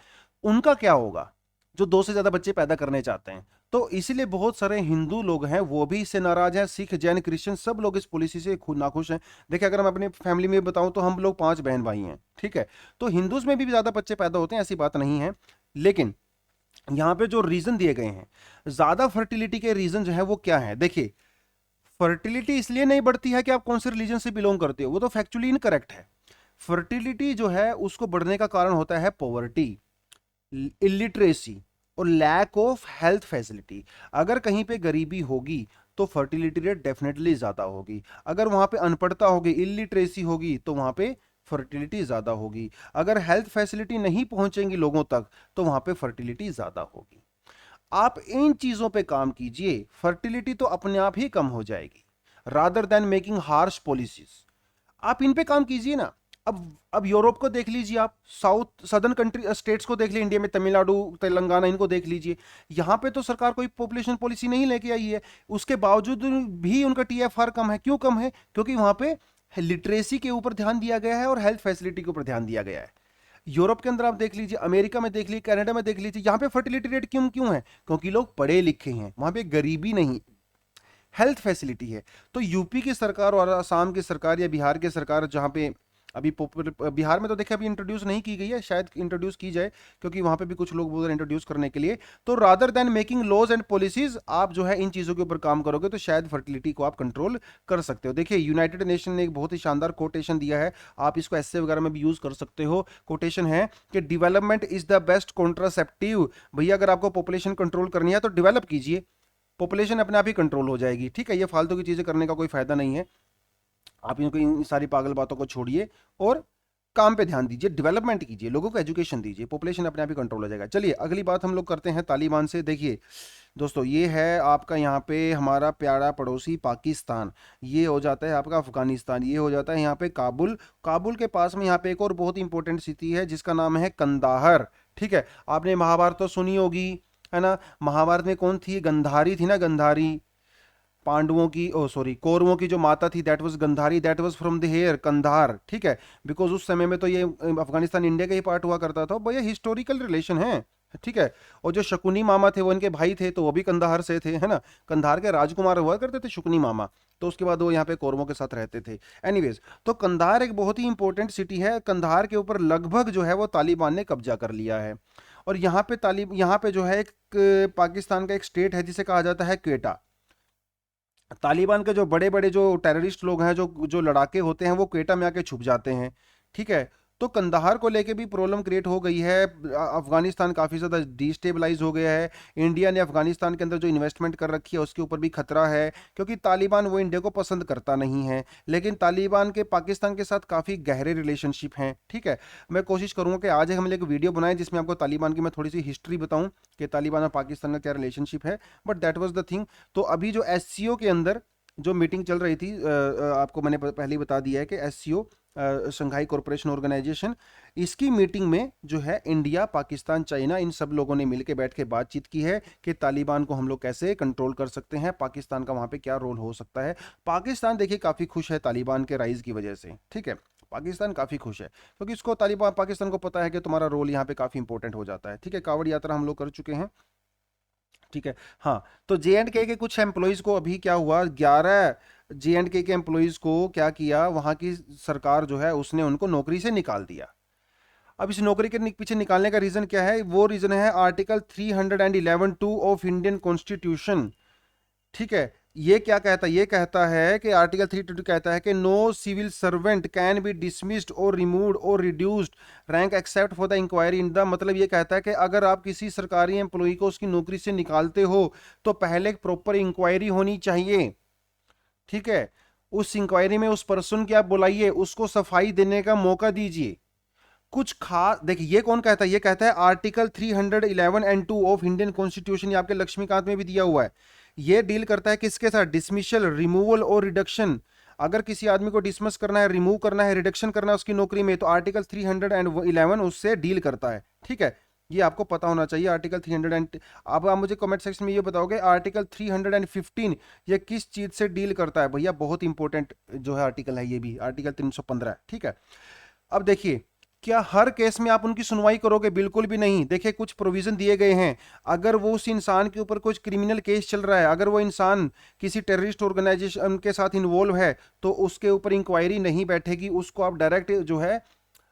उनका क्या होगा जो 2 से ज्यादा बच्चे पैदा करने चाहते हैं? तो इसीलिए बहुत सारे हिंदू लोग हैं वो भी इससे नाराज हैं, सिख, जैन, क्रिश्चियन सब लोग इस पॉलिसी से नाखुश हैं। देखिए, अगर मैं अपनी फैमिली में बताऊं तो हम लोग 5 बहन भाई हैं। ठीक है, तो हिंदूज में भी ज्यादा बच्चे पैदा होते हैं, ऐसी बात नहीं है। लेकिन यहां पे जो रीजन दिए गए हैं, ज्यादा फर्टिलिटी के रीजन जो है वो क्या है? देखिए, फर्टिलिटी इसलिए नहीं बढ़ती है कि आप कौन से रिलीजन से बिलोंग करते हो, वो तो फैक्चुअली इनकरेक्ट है। फर्टिलिटी जो है उसको बढ़ने का कारण होता है पॉवर्टी, इलिटरेसी और लैक ऑफ हेल्थ फैसिलिटी। अगर कहीं पे गरीबी होगी तो फर्टिलिटी रेट डेफिनेटली ज्यादा होगी। अगर वहां पे अनपढ़ता होगी, इलिटरेसी होगी, तो वहां पे फर्टिलिटी ज्यादा होगी। अगर हेल्थ फैसिलिटी नहीं पहुंचेंगी लोगों तक तो वहां पे फर्टिलिटी ज्यादा होगी। आप इन चीजों पे काम कीजिए, फर्टिलिटी तो अपने आप ही कम हो जाएगी, rather than making harsh policies. आप इन पे काम कीजिए ना। अब यूरोप को देख लीजिए, आप साउथ सदर्न कंट्री स्टेट्स को देख लीजिए, इंडिया में तमिलनाडु, तेलंगाना, इनको देख लीजिए। यहां पे तो सरकार कोई पॉपुलेशन पॉलिसी नहीं लेके आई है, उसके बावजूद भी उनका टीएफआर कम है। क्यों कम है? क्योंकि वहां पे लिटरेसी के ऊपर ध्यान दिया गया है और हेल्थ फैसिलिटी के ऊपर ध्यान दिया गया है। यूरोप के अंदर आप देख लीजिए, अमेरिका में देख लीजिए, कनाडा में देख लीजिए, यहाँ पे फर्टिलिटी रेट क्यों क्यों है? क्योंकि लोग पढ़े लिखे हैं, वहां पे गरीबी नहीं, हेल्थ फैसिलिटी है। तो यूपी की सरकार और असम की सरकार या बिहार की सरकार, जहाँ पे अभी बिहार में तो देखिए अभी इंट्रोड्यूस नहीं की गई है, शायद इंट्रोड्यूस की जाए, क्योंकि वहां पे भी कुछ लोग बोल रहे हैं इंट्रोड्यूस करने के लिए। तो rather than making laws and policies, आप जो है इन चीजों के ऊपर काम करोगे तो शायद फर्टिलिटी को आप कंट्रोल कर सकते हो। देखिए, यूनाइटेड नेशन ने एक बहुत ही शानदार कोटेशन दिया है, आप इसको ऐसे वगैरह में भी यूज कर सकते हो। कोटेशन है कि development is the best contraceptive. भैया, अगर आपको पॉपुलेशन कंट्रोल करनी है तो डेवलप कीजिए, पॉपुलेशन अपने आप ही कंट्रोल हो जाएगी। ठीक है, ये फालतू की चीजें करने का कोई फायदा नहीं है। आप इनको इन सारी पागल बातों को छोड़िए और काम पे ध्यान दीजिए, डेवलपमेंट कीजिए, लोगों को एजुकेशन दीजिए, पॉपुलेशन अपने आप ही कंट्रोल हो जाएगा। चलिए अगली बात हम लोग करते हैं तालिबान से। देखिए दोस्तों, ये है आपका यहाँ पे हमारा प्यारा पड़ोसी पाकिस्तान, ये हो जाता है आपका अफगानिस्तान, ये हो जाता है यहाँ पे काबुल। काबुल के पास में यहाँ पे एक और बहुत इंपॉर्टेंट सिटी है जिसका नाम है कंदाहर। ठीक है, आपने महाभारत तो सुनी होगी, है ना। महाभारत में कौन थी? गंधारी थी ना, गंधारी। पांडवों की, ओ सॉरी, कौरवों की जो माता थी that was Gandhari, that was from the here Kandahar. ठीक है, बिकॉज उस समय में तो ये अफगानिस्तान इंडिया का ही पार्ट हुआ करता था। भैया, हिस्टोरिकल रिलेशन है। ठीक है, और जो शकुनी मामा थे वो इनके भाई थे, तो वो भी कंधार से थे, है ना। कंधार के राजकुमार हुआ करते थे शकुनी मामा, तो उसके बाद वो यहाँ पे कौरवों के साथ रहते थे। एनीवेज, तो कंधार एक बहुत ही इंपॉर्टेंट सिटी है। कंधार के ऊपर लगभग जो है वो तालिबान ने कब्जा कर लिया है। और यहाँ पे जो है एक पाकिस्तान का एक स्टेट है जिसे कहा जाता है क्वेटा। तालिबान के जो बड़े बड़े जो टेररिस्ट लोग हैं, जो जो लड़ाके होते हैं, वो क्वेटा में आके छुप जाते हैं। ठीक है, तो कंधार को लेके भी प्रॉब्लम क्रिएट हो गई है। अफगानिस्तान काफ़ी ज़्यादा डिस्टेबलाइज हो गया है। इंडिया ने अफगानिस्तान के अंदर जो इन्वेस्टमेंट कर रखी है उसके ऊपर भी खतरा है, क्योंकि तालिबान वो इंडिया को पसंद करता नहीं है। लेकिन तालिबान के पाकिस्तान के साथ काफ़ी गहरे रिलेशनशिप हैं। ठीक है, मैं कोशिश करूँगा कि आज हम एक वीडियो बनाएं जिसमें आपको तालिबान की मैं थोड़ी सी हिस्ट्री बताऊं कि तालिबान और पाकिस्तान का क्या रिलेशनशिप है। But that was the thing. तो अभी जो एससीओ के अंदर जो मीटिंग चल रही थी, आपको मैंने पहले ही बता दिया है कि एससीओ, शंघाई कॉरपोरेशन ऑर्गेनाइजेशन, इसकी मीटिंग में जो है इंडिया, पाकिस्तान, चाइना, इन सब लोगों ने मिलकर बैठ के बातचीत की है कि तालिबान को हम लोग कैसे कंट्रोल कर सकते हैं, पाकिस्तान का वहां पे क्या रोल हो सकता है। पाकिस्तान देखिए काफ़ी खुश है तालिबान के राइज की वजह से। ठीक है, पाकिस्तान काफ़ी खुश है क्योंकि इसको तालिबान, पाकिस्तान को पता है कि तुम्हारा रोल यहाँ पे काफ़ी इंपॉर्टेंट हो जाता है। ठीक है, कावड़ यात्रा हम लोग कर चुके हैं। ठीक है, हाँ, तो जे एंड के कुछ एम्प्लॉयज को अभी क्या हुआ, 11 जे एंड के एम्प्लॉयज को क्या किया, वहां की सरकार जो है उसने उनको नौकरी से निकाल दिया। अब इस नौकरी के पीछे निकालने का रीजन क्या है? वो रीजन है आर्टिकल 311(2) ऑफ इंडियन कॉन्स्टिट्यूशन। ठीक है, ये क्या कहता है? ये कहता है कि आर्टिकल 322 कहता है कि no civil servant can be dismissed और रिमूव्ड और reduced rank except for the inquiry in the, मतलब ये कहता है कि अगर आप किसी सरकारी एम्प्लॉय को उसकी नौकरी से निकालते हो तो पहले एक प्रॉपर इंक्वायरी होनी चाहिए। ठीक है, उस इंक्वायरी में उस पर्सन की आप बुलाइए, उसको सफाई देने का मौका दीजिए। कुछ खास देखिए, ये कौन कहता है? ये कहता है आर्टिकल 311(2) ऑफ इंडियन कॉन्स्टिट्यूशन। ये आपके लक्ष्मीकांत में भी दिया हुआ है। ये डील करता है किसके साथ? डिसमिशल, रिमूवल और रिडक्शन। अगर किसी आदमी को डिसमिस करना है, रिमूव करना है, रिडक्शन करना है उसकी नौकरी में, तो आर्टिकल 311 उससे डील करता है। ठीक है, ये आपको पता होना चाहिए आर्टिकल 300 एंड, अब आप मुझे कमेंट सेक्शन में ये बताओगे आर्टिकल 315 ये किस चीज से डील करता है? भैया बहुत इंपॉर्टेंट जो है आर्टिकल है, ये भी आर्टिकल 315। ठीक है, अब देखिए, क्या हर केस में आप उनकी सुनवाई करोगे? बिल्कुल भी नहीं। देखिए, कुछ प्रोविजन दिए गए हैं। अगर वो उस इंसान के ऊपर कुछ क्रिमिनल केस चल रहा है, अगर वो इंसान किसी टेररिस्ट ऑर्गेनाइजेशन के साथ इन्वॉल्व है, तो उसके ऊपर इंक्वायरी नहीं बैठेगी, उसको आप डायरेक्ट जो है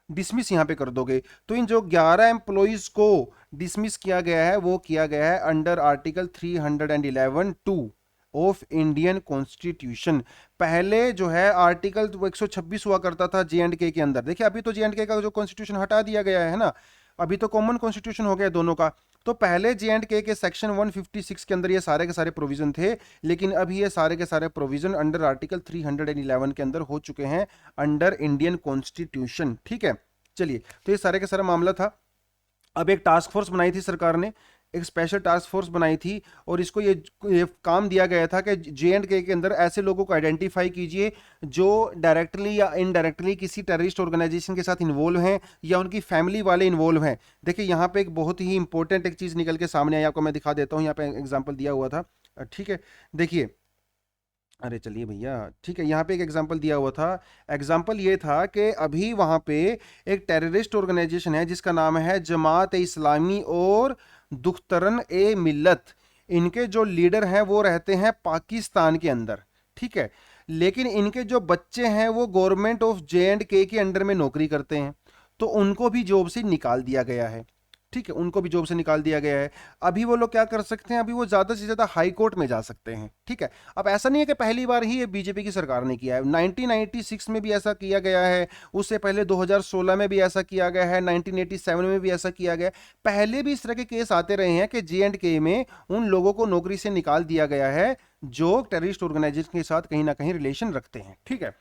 डिसमिस यहां पे कर दोगे। तो इन जो 11 एम्प्लॉइज को डिसमिस किया गया है वो किया गया है under article 311(2) of Indian constitution. पहले जो है आर्टिकल 126 हुआ करता था जे एंड के अंदर। देखिए, अभी तो जे एंड के का जो कॉन्स्टिट्यूशन हटा दिया गया है ना, अभी तो कॉमन कॉन्स्टिट्यूशन हो गया दोनों का। तो पहले जे एंड के सेक्शन 156 के अंदर ये सारे के सारे प्रोविजन थे, लेकिन अभी ये सारे के सारे प्रोविजन अंडर आर्टिकल 311 के अंदर हो चुके हैं अंडर इंडियन कॉन्स्टिट्यूशन। ठीक है, चलिए, तो ये सारे का सारा मामला था। अब एक टास्क फोर्स बनाई थी सरकार ने, एक स्पेशल टास्क फोर्स बनाई थी, और इसको ये काम दिया गया था कि जे एंड के अंदर ऐसे लोगों को आइडेंटिफाई कीजिए जो डायरेक्टली या इनडायरेक्टली किसी टेररिस्ट ऑर्गेनाइजेशन के साथ इन्वॉल्व हैं या उनकी फैमिली वाले इन्वॉल्व हैं। देखिए, यहाँ पे एक बहुत ही इंपॉर्टेंट एक चीज़ निकल के सामने आई, आपको मैं दिखा देता हूँ। यहाँ पे एग्जाम्पल दिया हुआ था। ठीक है, देखिए, अरे चलिए भैया, ठीक है, यहाँ पे एक एग्जांपल दिया हुआ था। एग्जांपल ये था कि अभी वहाँ पे एक टेररिस्ट ऑर्गेनाइजेशन है जिसका नाम है जमात ए इस्लामी और दुख्तरन ए मिल्लत। इनके जो लीडर हैं वो रहते हैं पाकिस्तान के अंदर। ठीक है, लेकिन इनके जो बच्चे हैं वो गवर्नमेंट ऑफ जे एंड के अंडर में नौकरी करते हैं, तो उनको भी जॉब से निकाल दिया गया है। ठीक है, उनको भी जॉब से निकाल दिया गया है। अभी वो लोग क्या कर सकते हैं? अभी वो ज़्यादा से ज़्यादा हाई कोर्ट में जा सकते हैं। ठीक है, अब ऐसा नहीं है कि पहली बार ही ये बीजेपी की सरकार ने किया है। 1996 में भी ऐसा किया गया है, उससे पहले 2016 में भी ऐसा किया गया है, 1987 में भी ऐसा किया गया है। पहले भी इस तरह के केस आते रहे हैं कि जे एंड के में उन लोगों को नौकरी से निकाल दिया गया है जो टेररिस्ट ऑर्गेनाइजेशन के साथ कहीं ना कहीं रिलेशन रखते हैं। ठीक है,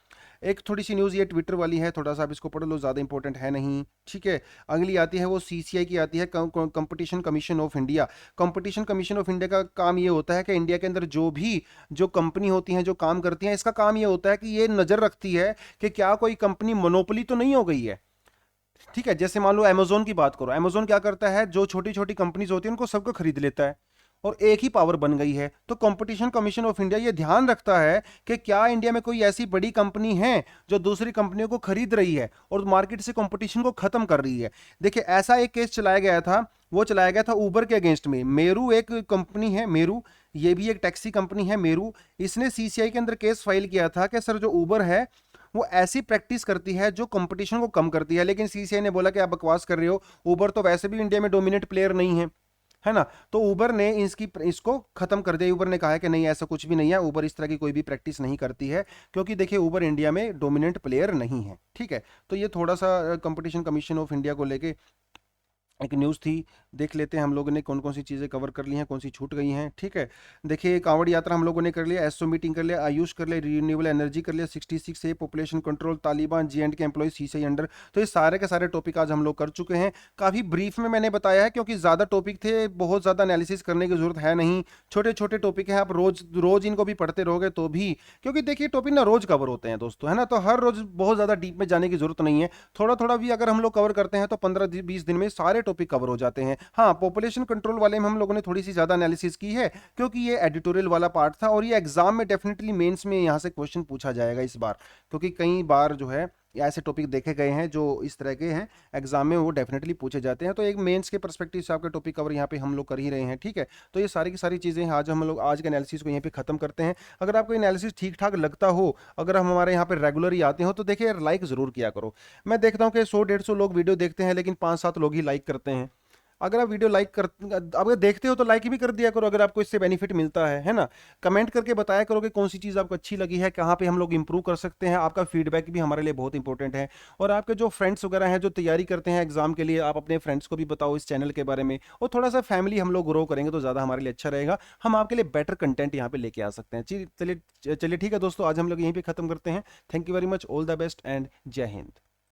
एक थोड़ी सी न्यूज़ ये ट्विटर वाली है, थोड़ा सा आप इसको पढ़ लो, ज़्यादा इंपॉर्टेंट है नहीं। ठीक है, अगली आती है वो सीसीआई की आती है, competition commission of India. Competition commission of India का काम ये होता है कि इंडिया के अंदर जो कंपनी होती हैं, जो काम करती हैं, इसका काम ये होता है कि ये नज़र रखती है कि क्या कोई कंपनी मोनोपोली तो नहीं हो गई है। ठीक है, जैसे मान लो अमेजोन की बात करो, अमेजोन क्या करता है, जो छोटी छोटी कंपनीज होती हैं उनको सबको खरीद लेता है और एक ही पावर बन गई है। तो कंपटीशन कमीशन ऑफ इंडिया ये ध्यान रखता है कि क्या इंडिया में कोई ऐसी बड़ी कंपनी है जो दूसरी कंपनियों को खरीद रही है और मार्केट से कंपटीशन को खत्म कर रही है। देखिए, ऐसा एक केस चलाया गया था, वो चलाया गया था उबर के अगेंस्ट में। मेरू एक कंपनी है, मेरू, ये भी एक टैक्सी कंपनी है मेरू। इसने सीसीआई के अंदर केस फाइल किया था कि सर जो उबर है वो ऐसी प्रैक्टिस करती है जो कंपटीशन को कम करती है। लेकिन सीसीआई ने बोला कि आप बकवास कर रहे हो, उबर तो वैसे भी इंडिया में डोमिनेंट प्लेयर नहीं है ना। तो उबर ने इसको खत्म कर दिया। उबर ने कहा है कि नहीं, ऐसा कुछ भी नहीं है, उबर इस तरह की कोई भी प्रैक्टिस नहीं करती है, क्योंकि देखिए उबर इंडिया में डोमिनेंट प्लेयर नहीं है, ठीक है। तो ये थोड़ा सा कंपटीशन कमीशन ऑफ इंडिया को लेके एक न्यूज़ थी। देख लेते हैं हम लोगों ने कौन कौन सी चीज़ें कवर कर ली हैं, कौन सी छूट गई हैं, ठीक है। देखिए कांवड़ यात्रा हम लोगों ने कर लिया, एसओ मीटिंग कर लिया, आयुष कर लिया, रिन्यूएबल एनर्जी कर लिया, 66 ए population control, Taliban, J and के एम्प्लॉय सीसीआई अंडर। तो ये सारे के सारे टॉपिक आज हम लोग कर चुके हैं। काफ़ी ब्रीफ में मैंने बताया है, क्योंकि ज़्यादा टॉपिक थे, बहुत ज़्यादा एनालिसिस करने की जरूरत है नहीं। छोटे छोटे टॉपिक हैं, आप रोज रोज इनको भी पढ़ते रहोगे तो भी, क्योंकि देखिए टॉपिक ना रोज कवर होते हैं दोस्तों, है ना। तो हर रोज बहुत ज़्यादा डीप में जाने की जरूरत नहीं है। थोड़ा थोड़ा भी अगर हम लोग कवर करते हैं तो 15-20 दिन में सारे टॉपिक कवर हो जाते हैं। हाँ, पॉपुलेशन कंट्रोल वाले में हम लोगों ने थोड़ी सी ज्यादा एनालिसिस की है, क्योंकि ये एडिटोरियल वाला पार्ट था, और ये एग्जाम में डेफिनेटली मेंस में यहाँ से क्वेश्चन पूछा जाएगा इस बार, क्योंकि कई बार जो है ऐसे टॉपिक देखे गए हैं जो इस तरह के हैं, एग्जाम में वो डेफिनेटली पूछे जाते हैं। तो एक मेंस के पर्सपेक्टिव से आपके टॉपिक कवर यहाँ पे हम लोग कर ही रहे हैं, ठीक है। तो ये सारी की सारी चीज़ें आज हम लोग आज के एनालिसिस को यहीं पे खत्म करते हैं। अगर आपको एनालिसिस ठीक ठाक लगता हो, अगर हम हमारे यहाँ पे रेगुलर ही आते हो, तो देखिए लाइक ज़रूर किया करो। मैं देखता हूँ कि 100-150 लोग वीडियो देखते हैं, लेकिन 5-7 लोग ही लाइक करते हैं। अगर आप वीडियो लाइक कर अगर देखते हो तो लाइक भी कर दिया करो, अगर आपको इससे बेनिफिट मिलता है ना। कमेंट करके बताया करो कि कौन सी चीज़ आपको अच्छी लगी है, कहाँ पे हम लोग इंप्रूव कर सकते हैं। आपका फीडबैक भी हमारे लिए बहुत इंपॉर्टेंट है। और आपके जो फ्रेंड्स वगैरह हैं जो तैयारी करते हैं एग्जाम के लिए, आप अपने फ्रेंड्स को भी बताओ इस चैनल के बारे में, और थोड़ा सा फैमिली हम लोग ग्रो करेंगे तो ज़्यादा हमारे लिए अच्छा रहेगा। हम आपके लिए बेटर कंटेंट यहाँ पे लेके आ सकते हैं। चलिए चलिए ठीक है दोस्तों, आज हम लोग यहीं पे खत्म करते हैं। Thank you very much, all the best and जय हिंद।